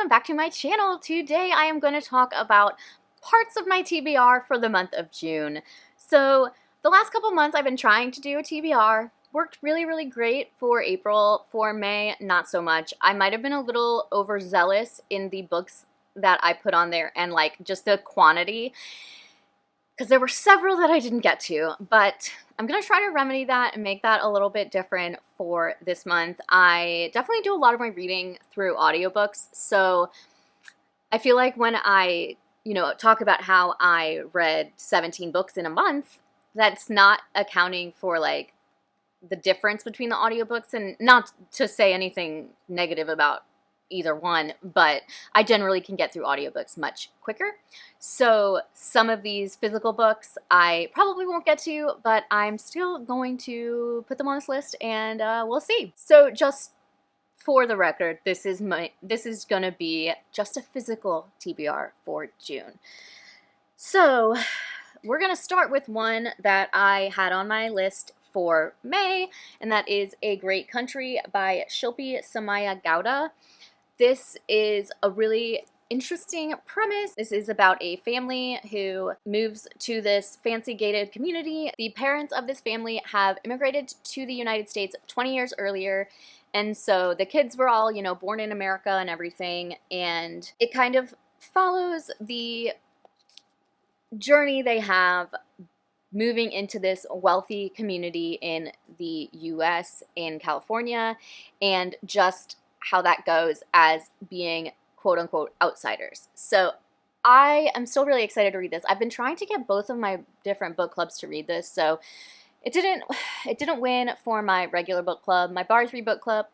welcome back to my channel. Today I am going to talk about parts of my TBR for the month of June. So the last couple months I've been trying to do a TBR. Worked really great for April. For May, not so much. I might have been a little overzealous in the books that I put on there and like just the quantity, because there were several that I didn't get to, but I'm going to try to remedy that and make that a little bit different for this month. I definitely do a lot of my reading through audiobooks, so I feel like when I, talk about how I read 17 books in a month, that's not accounting for like the difference between the audiobooks, and not to say anything negative about either one, but I generally can get through audiobooks much quicker. So some of these physical books I probably won't get to, but I'm still going to put them on this list, and we'll see. So just for the record, this is gonna be just a physical TBR for June. So we're gonna start with one that I had on my list for May, and that is A Great Country by Shilpi Samaya Gowda. This is a really interesting premise. This is about a family who moves to this fancy gated community. The parents of this family have immigrated to the United States 20 years earlier, and so the kids were all, born in America and everything, and it kind of follows the journey they have moving into this wealthy community in the US, in California, and just how that goes as being quote-unquote outsiders. So I am still really excited to read this. I've been trying to get both of my different book clubs to read this, so it didn't win for my regular book club. My Bar 3 book club,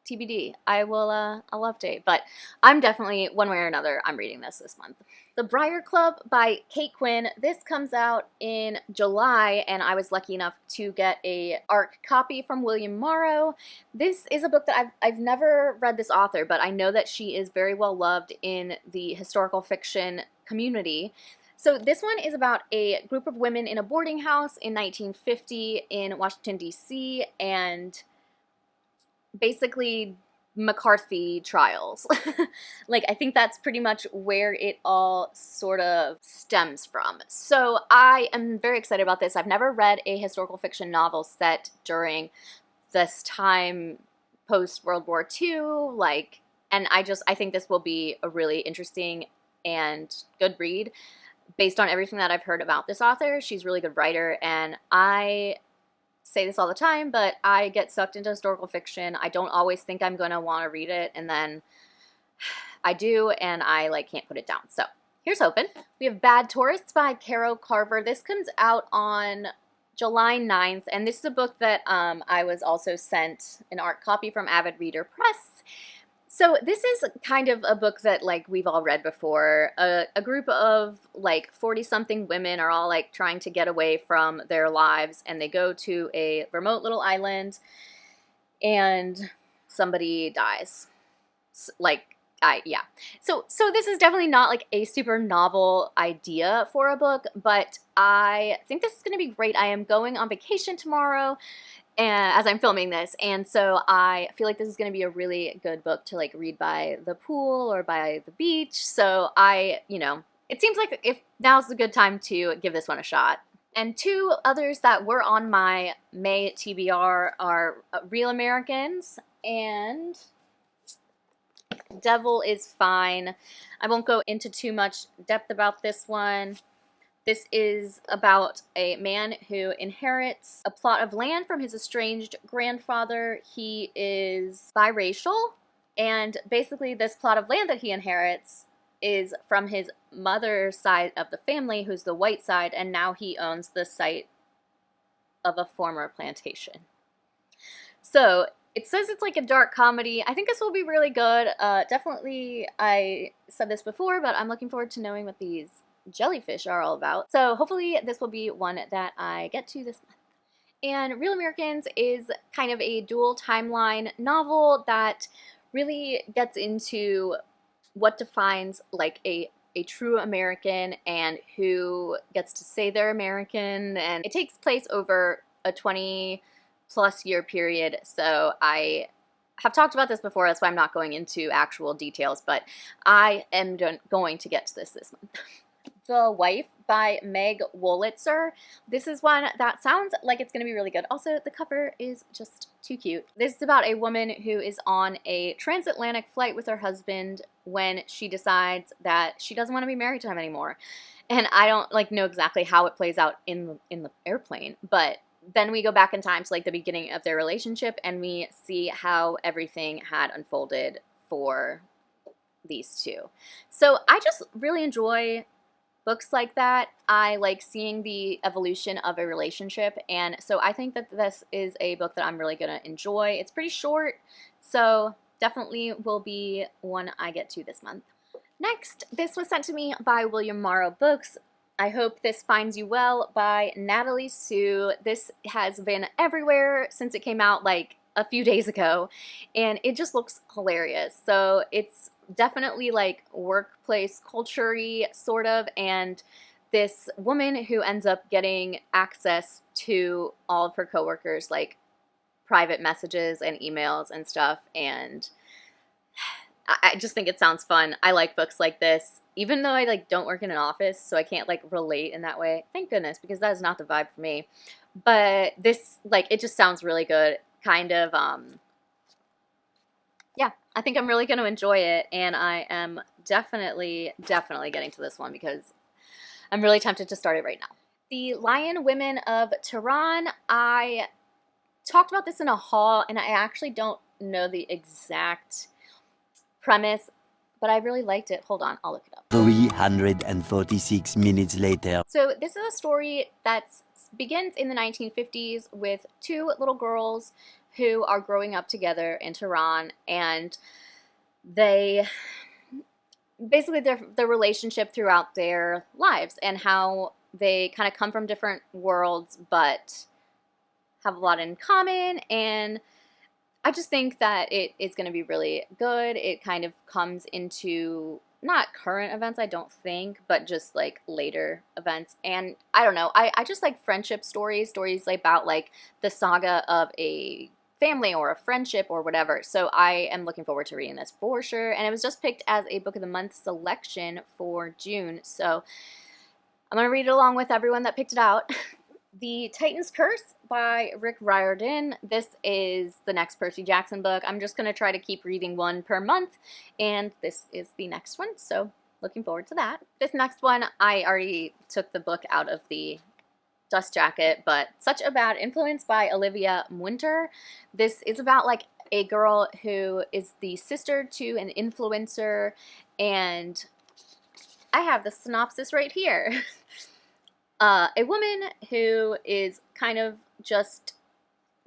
TBD. I'll update, but I'm definitely, one way or another, I'm reading this month. The Briar Club by Kate Quinn. This comes out in July, and I was lucky enough to get a ARC copy from William Morrow. This is a book that I've never read this author, but I know that she is very well loved in the historical fiction community. So this one is about a group of women in a boarding house in 1950 in Washington, D.C., and basically McCarthy trials. Like, I think that's pretty much where it all sort of stems from. So I am very excited about this. I've never read a historical fiction novel set during this time post World War II, and I think this will be a really interesting and good read based on everything that I've heard about this author. She's a really good writer, and I say this all the time, but I get sucked into historical fiction. I don't always think I'm going to want to read it, and then I do, and I can't put it down. So here's hoping. We have Bad Tourists by Caro Carver. This comes out on July 9th, and this is a book that I was also sent an ARC copy from Avid Reader Press. So this is kind of a book that we've all read before. A group of 40-something women are all trying to get away from their lives, and they go to a remote little island, and somebody dies. Yeah. So this is definitely not a super novel idea for a book, but I think this is going to be great. I am going on vacation tomorrow, as I'm filming this, and so I feel like this is going to be a really good book to read by the pool or by the beach. So it seems like if now's a good time to give this one a shot. And two others that were on my May TBR are Real Americans and Devil is Fine. I won't go into too much depth about this one. This is about a man who inherits a plot of land from his estranged grandfather. He is biracial, and basically this plot of land that he inherits is from his mother's side of the family, who's the white side, and now he owns the site of a former plantation. So it says it's a dark comedy. I think this will be really good. Definitely, I said this before, but I'm looking forward to knowing what these jellyfish are all about. So hopefully this will be one that I get to this month. And Real Americans is kind of a dual timeline novel that really gets into what defines a true American and who gets to say they're American, and it takes place over a 20+ year period. So I have talked about this before, that's why I'm not going into actual details, but I am going to get to this month. The Wife by Meg Wolitzer. This is one that sounds like it's going to be really good. Also, the cover is just too cute. This is about a woman who is on a transatlantic flight with her husband when she decides that she doesn't want to be married to him anymore. And I don't know exactly how it plays out in the airplane, but then we go back in time to the beginning of their relationship and we see how everything had unfolded for these two. So I just really enjoy books like that. I like seeing the evolution of a relationship, and so I think that this is a book that I'm really going to enjoy. It's pretty short, so definitely will be one I get to this month. Next, this was sent to me by William Morrow Books. I Hope This Finds You Well by Natalie Sue. This has been everywhere since it came out a few days ago, and it just looks hilarious. So it's definitely workplace culture-y sort of, and this woman who ends up getting access to all of her coworkers private messages and emails and stuff, and I just think it sounds fun. I like books like this, even though I don't work in an office, so I can't relate in that way. Thank goodness, because that is not the vibe for me. But this it just sounds really good. Kind of yeah, I think I'm really going to enjoy it, and I am definitely getting to this one because I'm really tempted to start it right now. The Lion Women of Tehran. I talked about this in a haul, and I actually don't know the exact premise, but I really liked it. Hold on, I'll look it up. 346 minutes later. So this is a story that begins in the 1950s with two little girls who are growing up together in Tehran, and they basically their relationship throughout their lives and how they kind of come from different worlds but have a lot in common. And I just think that it is going to be really good. It kind of comes into not current events, I don't think, but just later events. And I don't know, I just like friendship stories about the saga of a family or a friendship or whatever. So I am looking forward to reading this for sure. And it was just picked as a book of the month selection for June. So I'm going to read it along with everyone that picked it out. The Titan's Curse by Rick Riordan. This is the next Percy Jackson book. I'm just going to try to keep reading one per month, and this is the next one, so looking forward to that. This next one, I already took the book out of the dust jacket, but Such a Bad Influence by Olivia Munter. This is about a girl who is the sister to an influencer, and I have the synopsis right here. A woman who is kind of just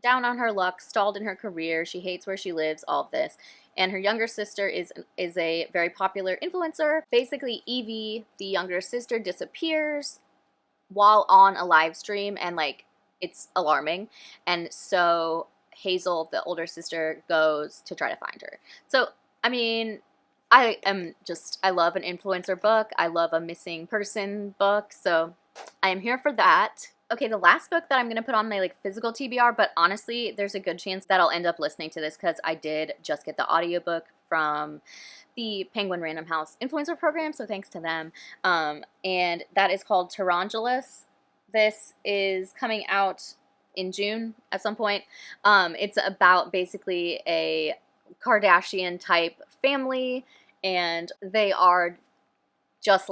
down on her luck, stalled in her career, she hates where she lives, all of this, and her younger sister is a very popular influencer. Basically, Evie, the younger sister, disappears while on a live stream, and it's alarming, and so Hazel, the older sister, goes to try to find her. So, I mean, I love an influencer book. I love a missing person book, so I am here for that. Okay, the last book that I'm going to put on my physical TBR, but honestly, there's a good chance that I'll end up listening to this because I did just get the audiobook from the Penguin Random House influencer program, so thanks to them. And that is called Tarantulas. This is coming out in June at some point. It's about basically a Kardashian type family, and they are just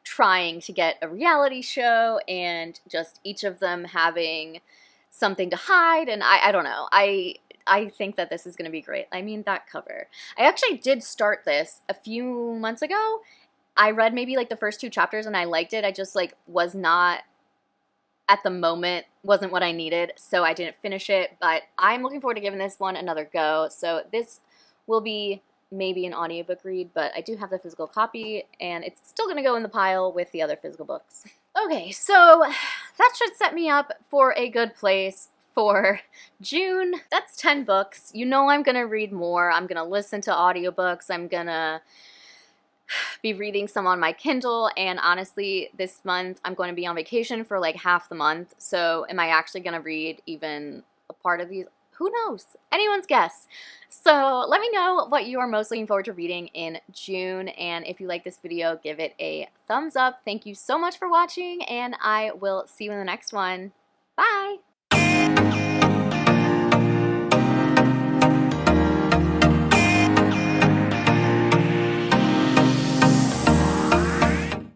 trying to get a reality show, and just each of them having something to hide, and I don't know. I think that this is going to be great. I mean, that cover. I actually did start this a few months ago. I read maybe the first 2 chapters and I liked it. I just was not, at the moment, wasn't what I needed, so I didn't finish it, but I'm looking forward to giving this one another go. So this will be maybe an audiobook read, but I do have the physical copy, and it's still going to go in the pile with the other physical books. Okay, so that should set me up for a good place for June. That's 10 books. You know I'm going to read more. I'm going to listen to audiobooks. I'm going to be reading some on my Kindle, and honestly, this month I'm going to be on vacation for half the month, so am I actually going to read even a part of these? Who knows? Anyone's guess. So let me know what you are most looking forward to reading in June, and if you like this video, give it a thumbs up. Thank you so much for watching, and I will see you in the next one. Bye!